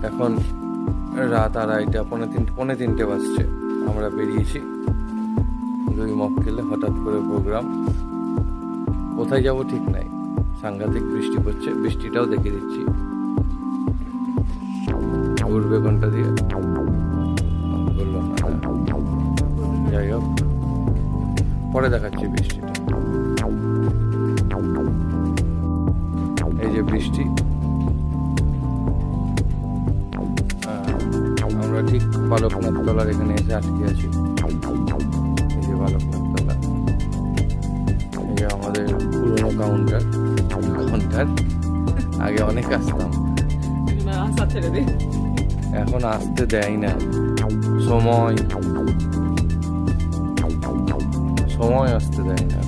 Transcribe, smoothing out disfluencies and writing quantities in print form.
এখন রাত 2:30, পৌনে 3টে বাজছে। আমরা বেরিয়েছি 2 মক্কেলে, হঠাৎ করে প্রোগ্রাম। কোথায় যাব ঠিক নাই, সাংঘাতিক বৃষ্টি পড়ছে। বৃষ্টিটাও দেখে দিচ্ছি, ঘুরবে কোনটা দিয়ে বললো না। যাই হোক, পরে দেখাচ্ছি বৃষ্টিটা। এই যে বৃষ্টি, আমরা ঠিক বালকনাথ তলার এখানে এসে আটকে আছি। এই যে বালকনাথ তলা, এই যে আমাদের পুরোনো কাউন্টার। আগে অনেক আসতাম, এখন আসতে দেয় না। সময় আসতে দেয় না।